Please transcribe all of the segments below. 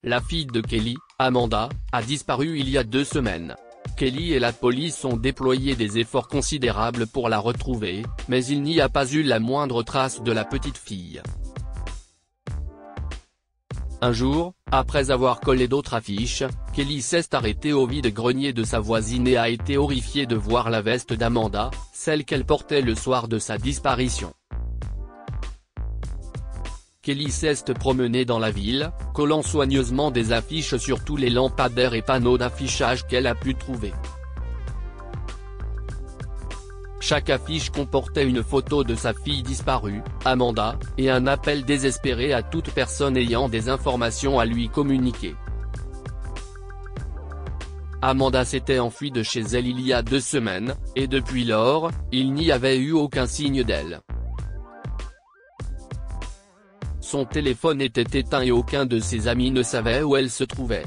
La fille de Kelly, Amanda, a disparu il y a 2 semaines. Kelly et la police ont déployé des efforts considérables pour la retrouver, mais il n'y a pas eu la moindre trace de la petite fille. Un jour, après avoir collé d'autres affiches, Kelly s'est arrêtée au vide-grenier de sa voisine et a été horrifiée de voir la veste d'Amanda, celle qu'elle portait le soir de sa disparition. Kelly s'est promenée dans la ville, collant soigneusement des affiches sur tous les lampadaires et panneaux d'affichage qu'elle a pu trouver. Chaque affiche comportait une photo de sa fille disparue, Amanda, et un appel désespéré à toute personne ayant des informations à lui communiquer. Amanda s'était enfuie de chez elle il y a 2 semaines, et depuis lors, il n'y avait eu aucun signe d'elle. Son téléphone était éteint et aucun de ses amis ne savait où elle se trouvait.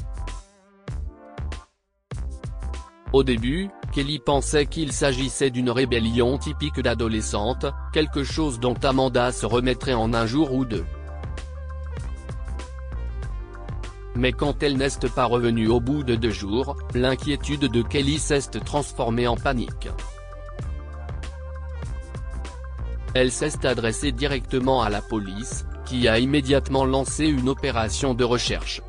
Au début, Kelly pensait qu'il s'agissait d'une rébellion typique d'adolescente, quelque chose dont Amanda se remettrait en un jour ou 2. Mais quand elle n'est pas revenue au bout de 2 jours, l'inquiétude de Kelly s'est transformée en panique. Elle s'est adressée directement à la police, qui a immédiatement lancé une opération de recherche.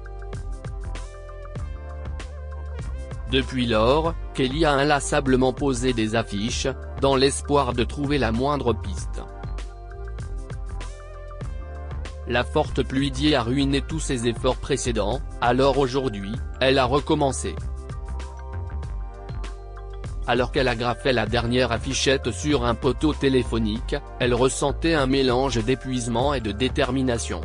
Depuis lors, Kelly a inlassablement posé des affiches, dans l'espoir de trouver la moindre piste. La forte pluie d'hier a ruiné tous ses efforts précédents, alors aujourd'hui, elle a recommencé. Alors qu'elle agrafait la dernière affichette sur un poteau téléphonique, elle ressentait un mélange d'épuisement et de détermination.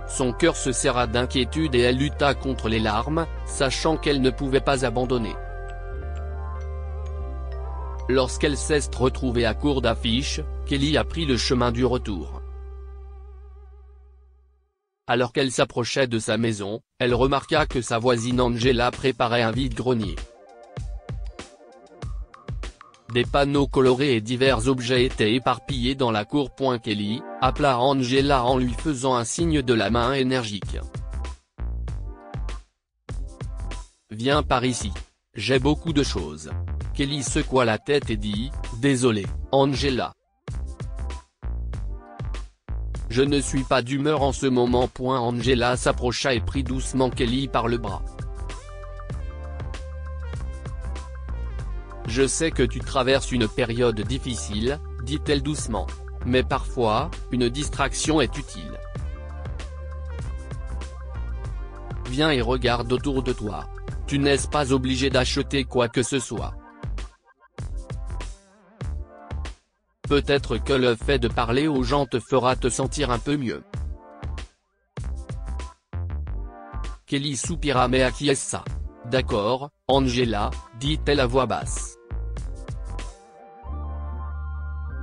Son cœur se serra d'inquiétude et elle lutta contre les larmes, sachant qu'elle ne pouvait pas abandonner. Lorsqu'elle s'est retrouvée à court d'affiches, Kelly a pris le chemin du retour. Alors qu'elle s'approchait de sa maison, elle remarqua que sa voisine Angela préparait un vide-grenier. Des panneaux colorés et divers objets étaient éparpillés dans la cour. Kelly appela Angela en lui faisant un signe de la main énergique. « Viens par ici. J'ai beaucoup de choses. » Kelly secoua la tête et dit, « Désolé, Angela. Je ne suis pas d'humeur en ce moment. » Angela s'approcha et prit doucement Kelly par le bras. « Je sais que tu traverses une période difficile, » dit-elle doucement. « Mais parfois, une distraction est utile. Viens et regarde autour de toi. Tu n'es pas obligé d'acheter quoi que ce soit. Peut-être que le fait de parler aux gens te fera te sentir un peu mieux. » Kelly soupira mais acquiesça. « D'accord, Angela, » dit-elle à voix basse.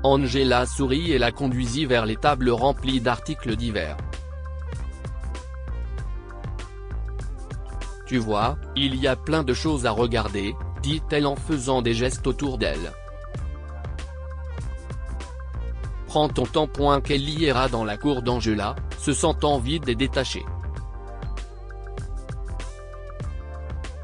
Angela sourit et la conduisit vers les tables remplies d'articles divers. « Tu vois, il y a plein de choses à regarder, » dit-elle en faisant des gestes autour d'elle. « Prends ton temps. » Kelly erra dans la cour d'Angela, se sentant vide et détachée.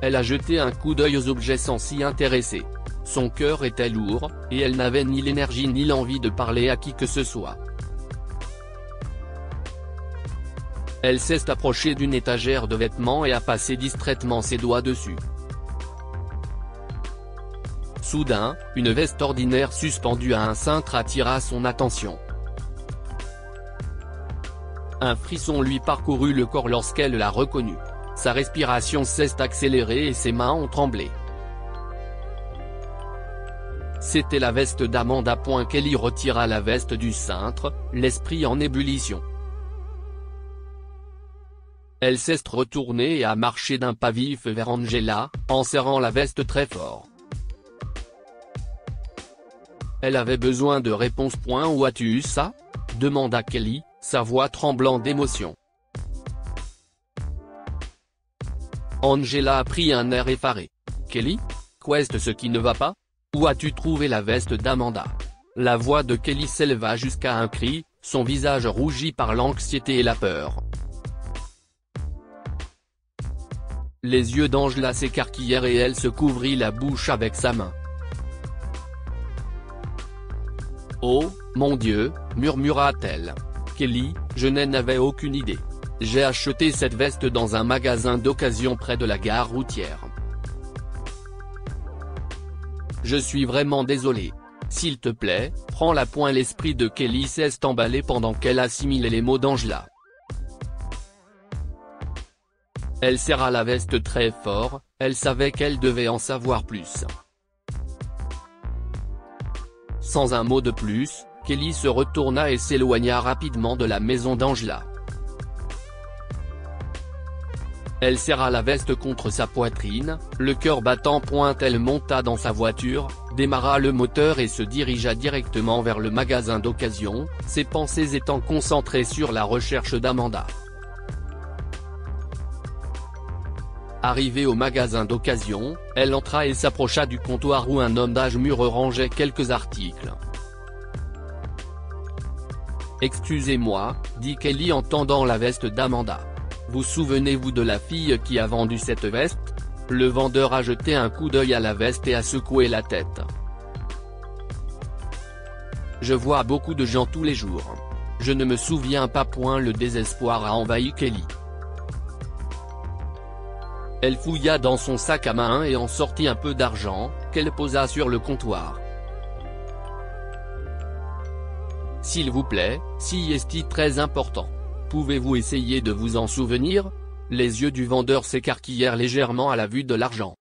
Elle a jeté un coup d'œil aux objets sans s'y intéresser. Son cœur était lourd, et elle n'avait ni l'énergie ni l'envie de parler à qui que ce soit. Elle s'est approchée d'une étagère de vêtements et a passé distraitement ses doigts dessus. Soudain, une veste ordinaire suspendue à un cintre attira son attention. Un frisson lui parcourut le corps lorsqu'elle la reconnut. Sa respiration s'est accélérée et ses mains ont tremblé. C'était la veste d'Amanda. Kelly retira la veste du cintre, l'esprit en ébullition. Elle s'est retournée et a marché d'un pas vif vers Angela, en serrant la veste très fort. Elle avait besoin de réponses. Où as-tu eu ça ? demanda Kelly, sa voix tremblant d'émotion. Angela a pris un air effaré. Kelly ? Qu'est ce qui ne va pas ? Où as-tu trouvé la veste d'Amanda ? La voix de Kelly s'éleva jusqu'à un cri, son visage rougi par l'anxiété et la peur. Les yeux d'Angela s'écarquillèrent et elle se couvrit la bouche avec sa main. « Oh, mon Dieu !» murmura-t-elle. Kelly, je n'en avais aucune idée. J'ai acheté cette veste dans un magasin d'occasion près de la gare routière. Je suis vraiment désolé. S'il te plaît, prends-la. L'esprit de Kelly s'est emballé pendant qu'elle assimilait les mots d'Angela. Elle serra la veste très fort, elle savait qu'elle devait en savoir plus. Sans un mot de plus, Kelly se retourna et s'éloigna rapidement de la maison d'Angela. Elle serra la veste contre sa poitrine, le cœur battant. Elle monta dans sa voiture, démarra le moteur et se dirigea directement vers le magasin d'occasion, ses pensées étant concentrées sur la recherche d'Amanda. Arrivée au magasin d'occasion, elle entra et s'approcha du comptoir où un homme d'âge mûr rangeait quelques articles. « Excusez-moi, » dit Kelly en tendant la veste d'Amanda. « Vous souvenez-vous de la fille qui a vendu cette veste ?» Le vendeur a jeté un coup d'œil à la veste et a secoué la tête. « Je vois beaucoup de gens tous les jours. Je ne me souviens pas. » Le désespoir a envahi Kelly. Elle fouilla dans son sac à main et en sortit un peu d'argent, qu'elle posa sur le comptoir. « S'il vous plaît, si est très important. Pouvez-vous essayer de vous en souvenir ?» Les yeux du vendeur s'écarquillèrent légèrement à la vue de l'argent.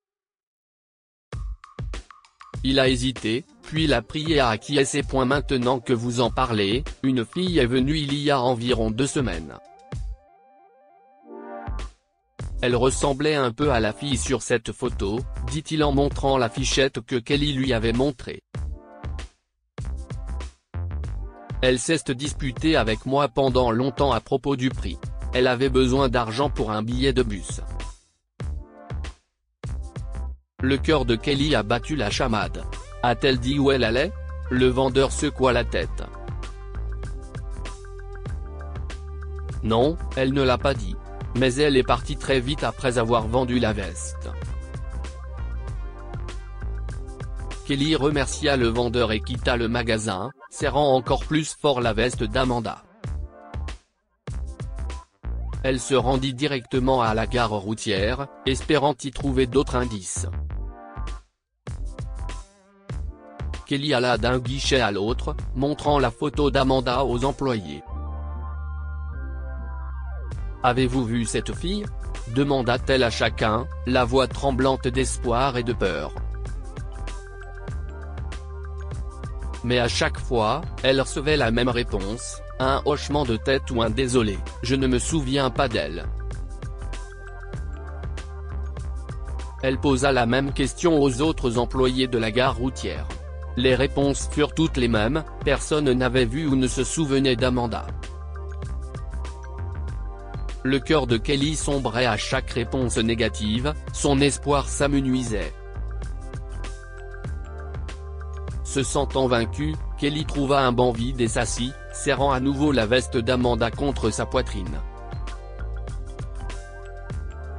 Il a hésité, puis l'a prié à acquiescer. « Maintenant que vous en parlez, une fille est venue il y a environ 2 semaines. Elle ressemblait un peu à la fille sur cette photo, » dit-il en montrant la fichette que Kelly lui avait montrée. « Elle s'est disputée avec moi pendant longtemps à propos du prix. Elle avait besoin d'argent pour un billet de bus. » Le cœur de Kelly a battu la chamade. A-t-elle dit où elle allait? Le vendeur secoua la tête. « Non, elle ne l'a pas dit. Mais elle est partie très vite après avoir vendu la veste. » Kelly remercia le vendeur et quitta le magasin, serrant encore plus fort la veste d'Amanda. Elle se rendit directement à la gare routière, espérant y trouver d'autres indices. Kelly alla d'un guichet à l'autre, montrant la photo d'Amanda aux employés. « Avez-vous vu cette fille ?» demanda-t-elle à chacun, la voix tremblante d'espoir et de peur. Mais à chaque fois, elle recevait la même réponse, un hochement de tête ou un désolé, « Je ne me souviens pas d'elle. » Elle posa la même question aux autres employés de la gare routière. Les réponses furent toutes les mêmes, personne n'avait vu ou ne se souvenait d'Amanda. Le cœur de Kelly sombrait à chaque réponse négative, son espoir s'amenuisait. Se sentant vaincue, Kelly trouva un banc vide et s'assit, serrant à nouveau la veste d'Amanda contre sa poitrine.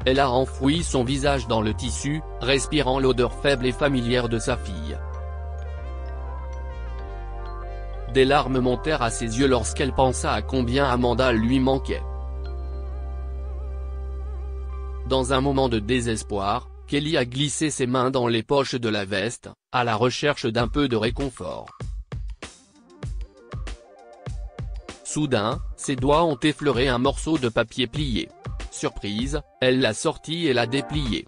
Elle a enfoui son visage dans le tissu, respirant l'odeur faible et familière de sa fille. Des larmes montèrent à ses yeux lorsqu'elle pensa à combien Amanda lui manquait. Dans un moment de désespoir, Kelly a glissé ses mains dans les poches de la veste, à la recherche d'un peu de réconfort. Soudain, ses doigts ont effleuré un morceau de papier plié. Surprise, elle l'a sorti et l'a déplié.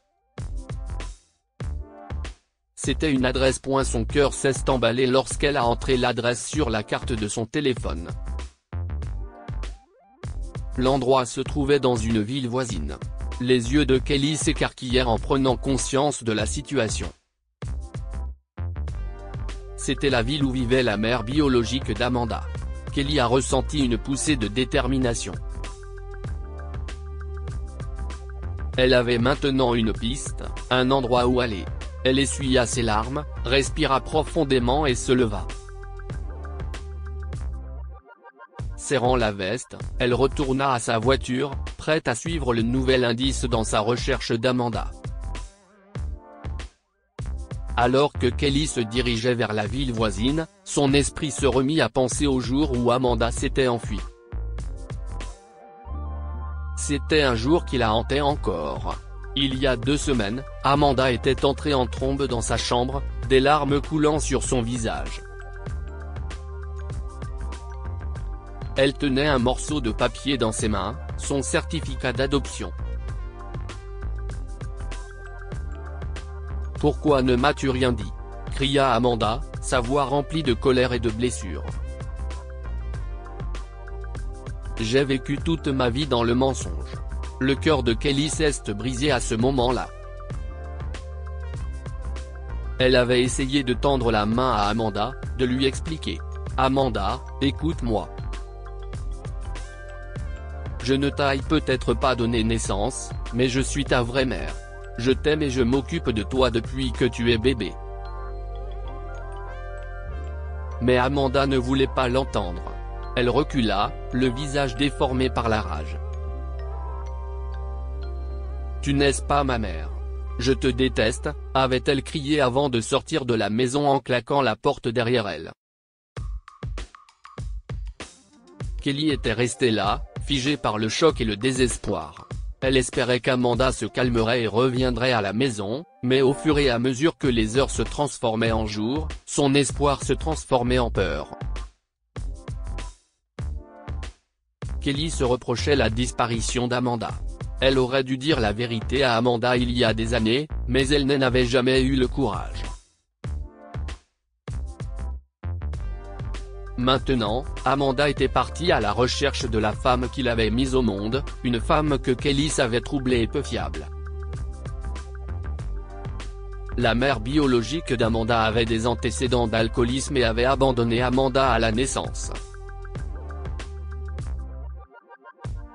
C'était une adresse. Son cœur s'est emballé lorsqu'elle a entré l'adresse sur la carte de son téléphone. L'endroit se trouvait dans une ville voisine. Les yeux de Kelly s'écarquillèrent en prenant conscience de la situation. C'était la ville où vivait la mère biologique d'Amanda. Kelly a ressenti une poussée de détermination. Elle avait maintenant une piste, un endroit où aller. Elle essuya ses larmes, respira profondément et se leva. Serrant la veste, elle retourna à sa voiture, prête prête à suivre le nouvel indice dans sa recherche d'Amanda. Alors que Kelly se dirigeait vers la ville voisine, son esprit se remit à penser au jour où Amanda s'était enfuie. C'était un jour qui la hantait encore. Il y a 2 semaines, Amanda était entrée en trombe dans sa chambre, des larmes coulant sur son visage. Elle tenait un morceau de papier dans ses mains, son certificat d'adoption. « Pourquoi ne m'as-tu rien dit ?» cria Amanda, sa voix remplie de colère et de blessures. « J'ai vécu toute ma vie dans le mensonge. » Le cœur de Kelly s'est brisé à ce moment-là. Elle avait essayé de tendre la main à Amanda, de lui expliquer. « Amanda, écoute-moi. Je ne t'ai peut-être pas donné naissance, mais je suis ta vraie mère. Je t'aime et je m'occupe de toi depuis que tu es bébé. » Mais Amanda ne voulait pas l'entendre. Elle recula, le visage déformé par la rage. « Tu n'es pas ma mère. Je te déteste », avait-elle crié avant de sortir de la maison en claquant la porte derrière elle. Kelly était restée là, figée par le choc et le désespoir. Elle espérait qu'Amanda se calmerait et reviendrait à la maison, mais au fur et à mesure que les heures se transformaient en jours, son espoir se transformait en peur. Kelly se reprochait la disparition d'Amanda. Elle aurait dû dire la vérité à Amanda il y a des années, mais elle n'en avait jamais eu le courage. Maintenant, Amanda était partie à la recherche de la femme qui l'avait mise au monde, une femme que Kelly savait troublée et peu fiable. La mère biologique d'Amanda avait des antécédents d'alcoolisme et avait abandonné Amanda à la naissance.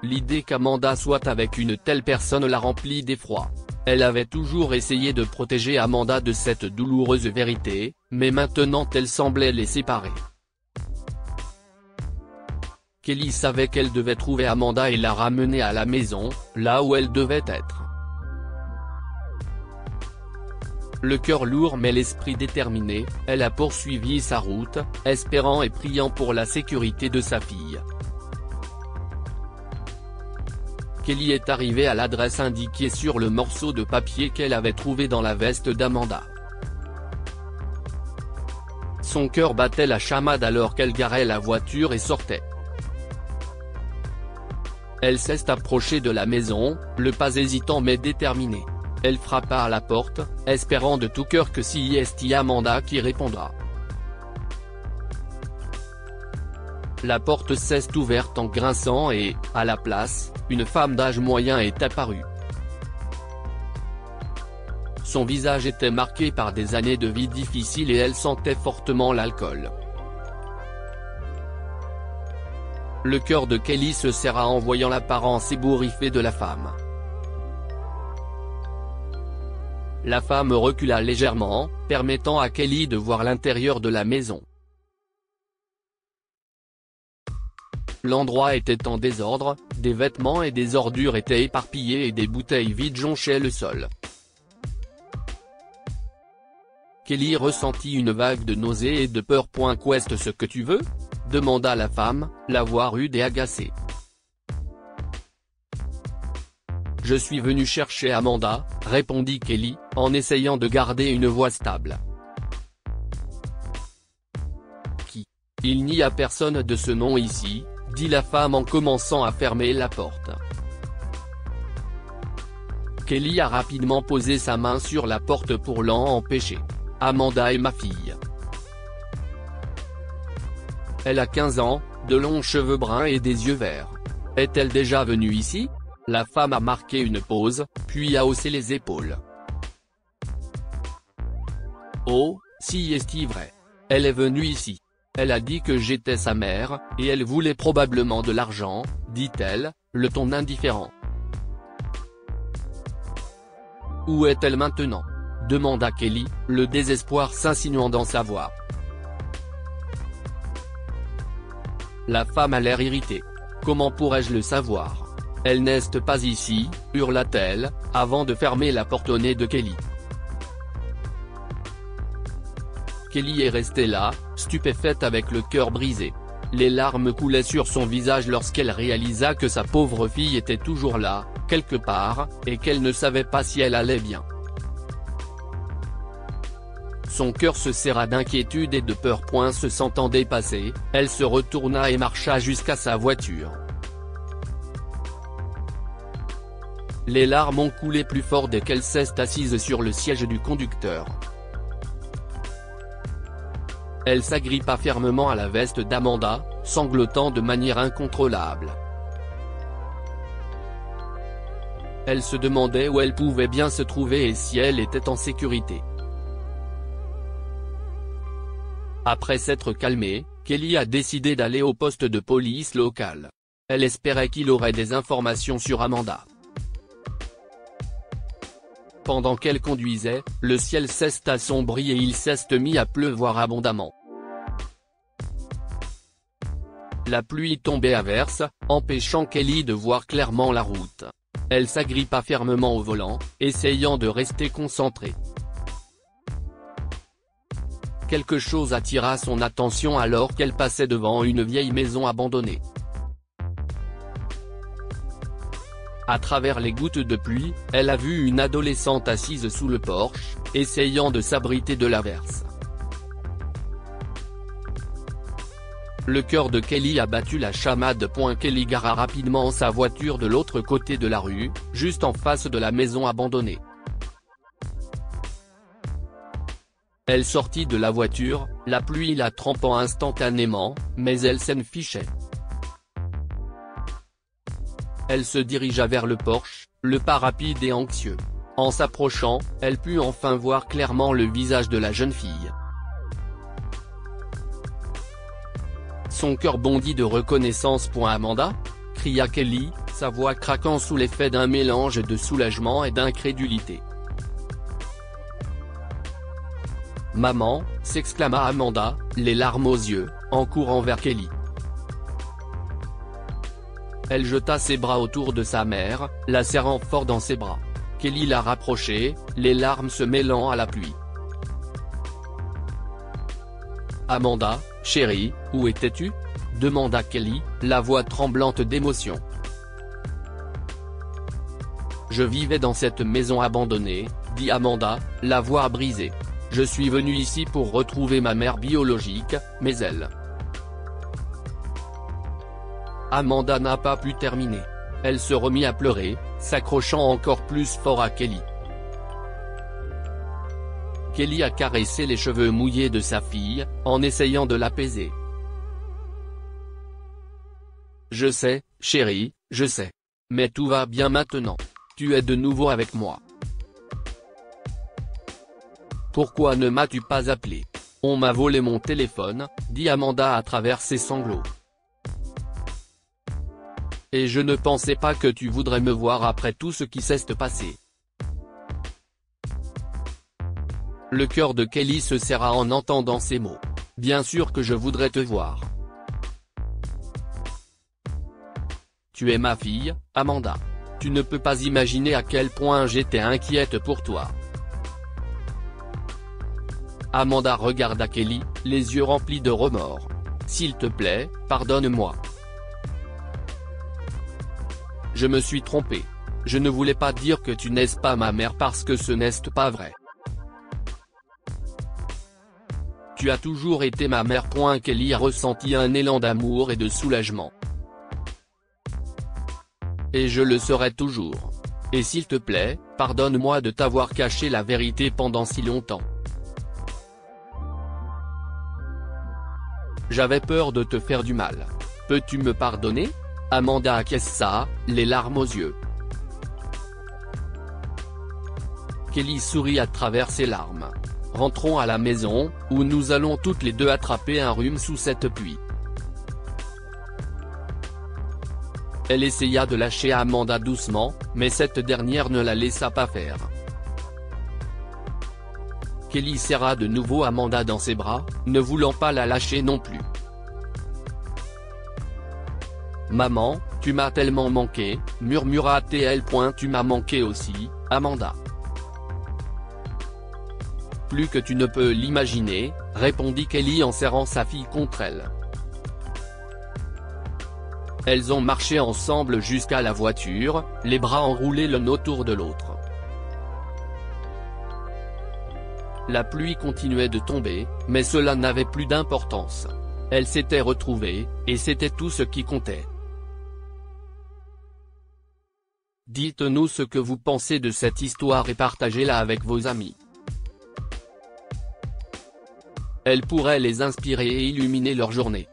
L'idée qu'Amanda soit avec une telle personne la remplit d'effroi. Elle avait toujours essayé de protéger Amanda de cette douloureuse vérité, mais maintenant elle semblait les séparer. Kelly savait qu'elle devait trouver Amanda et la ramener à la maison, là où elle devait être. Le cœur lourd mais l'esprit déterminé, elle a poursuivi sa route, espérant et priant pour la sécurité de sa fille. Kelly est arrivée à l'adresse indiquée sur le morceau de papier qu'elle avait trouvé dans la veste d'Amanda. Son cœur battait la chamade alors qu'elle garait la voiture et sortait. Elle s'est approchée de la maison, le pas hésitant mais déterminé. Elle frappa à la porte, espérant de tout cœur que c'est Amanda qui répondra. La porte s'est ouverte en grinçant et, à la place, une femme d'âge moyen est apparue. Son visage était marqué par des années de vie difficiles et elle sentait fortement l'alcool. Le cœur de Kelly se serra en voyant l'apparence ébouriffée de la femme. La femme recula légèrement, permettant à Kelly de voir l'intérieur de la maison. L'endroit était en désordre, des vêtements et des ordures étaient éparpillés et des bouteilles vides jonchaient le sol. Kelly ressentit une vague de nausée et de peur. Qu'est-ce ce que tu veux ? demanda la femme, la voix rude et agacée. Je suis venu chercher Amanda, répondit Kelly, en essayant de garder une voix stable. Qui ? Il n'y a personne de ce nom ici, dit la femme en commençant à fermer la porte. Kelly a rapidement posé sa main sur la porte pour l'empêcher. Amanda est ma fille. Elle a 15 ans, de longs cheveux bruns et des yeux verts. Est-elle déjà venue ici ? La femme a marqué une pause, puis a haussé les épaules. Oh, si est-il vrai. Elle est venue ici. Elle a dit que j'étais sa mère, et elle voulait probablement de l'argent, dit-elle, le ton indifférent. Où est-elle maintenant ? demanda Kelly, le désespoir s'insinuant dans sa voix. La femme a l'air irritée. Comment pourrais-je le savoir ? Elle n'est pas ici, hurla-t-elle, avant de fermer la porte au nez de Kelly. Kelly est restée là, stupéfaite avec le cœur brisé. Les larmes coulaient sur son visage lorsqu'elle réalisa que sa pauvre fille était toujours là, quelque part, et qu'elle ne savait pas si elle allait bien. Son cœur se serra d'inquiétude et de peur. Se sentant dépassée, elle se retourna et marcha jusqu'à sa voiture. Les larmes ont coulé plus fort dès qu'elle s'est assise sur le siège du conducteur. Elle s'agrippa fermement à la veste d'Amanda, sanglotant de manière incontrôlable. Elle se demandait où elle pouvait bien se trouver et si elle était en sécurité. Après s'être calmée, Kelly a décidé d'aller au poste de police local. Elle espérait qu'il aurait des informations sur Amanda. Pendant qu'elle conduisait, le ciel s'est assombri et il s'est mis à pleuvoir abondamment. La pluie tombait à verse, empêchant Kelly de voir clairement la route. Elle s'agrippa fermement au volant, essayant de rester concentrée. Quelque chose attira son attention alors qu'elle passait devant une vieille maison abandonnée. À travers les gouttes de pluie, elle a vu une adolescente assise sous le porche, essayant de s'abriter de l'averse. Le cœur de Kelly a battu la chamade. Kelly gara rapidement sa voiture de l'autre côté de la rue, juste en face de la maison abandonnée. Elle sortit de la voiture, la pluie la trempant instantanément, mais elle s'en fichait. Elle se dirigea vers le porche, le pas rapide et anxieux. En s'approchant, elle put enfin voir clairement le visage de la jeune fille. Son cœur bondit de reconnaissance. Amanda ? Cria Kelly, sa voix craquant sous l'effet d'un mélange de soulagement et d'incrédulité. Maman, s'exclama Amanda, les larmes aux yeux, en courant vers Kelly. Elle jeta ses bras autour de sa mère, la serrant fort dans ses bras. Kelly la rapprochait, les larmes se mêlant à la pluie. Amanda, chérie, où étais-tu ? demanda Kelly, la voix tremblante d'émotion. Je vivais dans cette maison abandonnée, dit Amanda, la voix brisée. Je suis venue ici pour retrouver ma mère biologique, mais elle... Amanda n'a pas pu terminer. Elle se remit à pleurer, s'accrochant encore plus fort à Kelly. Kelly a caressé les cheveux mouillés de sa fille, en essayant de l'apaiser. Je sais, chérie, je sais. Mais tout va bien maintenant. Tu es de nouveau avec moi. Pourquoi ne m'as-tu pas appelé ? On m'a volé mon téléphone, dit Amanda à travers ses sanglots. Et je ne pensais pas que tu voudrais me voir après tout ce qui s'est passé. Le cœur de Kelly se serra en entendant ces mots. Bien sûr que je voudrais te voir. Tu es ma fille, Amanda. Tu ne peux pas imaginer à quel point j'étais inquiète pour toi. Amanda regarda Kelly, les yeux remplis de remords. S'il te plaît, pardonne-moi. Je me suis trompée. Je ne voulais pas dire que tu n'es pas ma mère parce que ce n'est pas vrai. Tu as toujours été ma mère. Kelly a ressenti un élan d'amour et de soulagement. Et je le serai toujours. Et s'il te plaît, pardonne-moi de t'avoir caché la vérité pendant si longtemps. J'avais peur de te faire du mal. Peux-tu me pardonner ? Amanda acquiesça, les larmes aux yeux. Kelly sourit à travers ses larmes. Rentrons à la maison, où nous allons toutes les deux attraper un rhume sous cette pluie. Elle essaya de lâcher Amanda doucement, mais cette dernière ne la laissa pas faire. Kelly serra de nouveau Amanda dans ses bras, ne voulant pas la lâcher non plus. Maman, Tu m'as tellement manqué, murmura-t-elle. Tu m'as manqué aussi, Amanda. Plus que tu ne peux l'imaginer, répondit Kelly en serrant sa fille contre elle. Elles ont marché ensemble jusqu'à la voiture, les bras enroulés l'un autour de l'autre. La pluie continuait de tomber, mais cela n'avait plus d'importance. Elles s'étaient retrouvées, et c'était tout ce qui comptait. Dites-nous ce que vous pensez de cette histoire et partagez-la avec vos amis. Elle pourrait les inspirer et illuminer leur journée.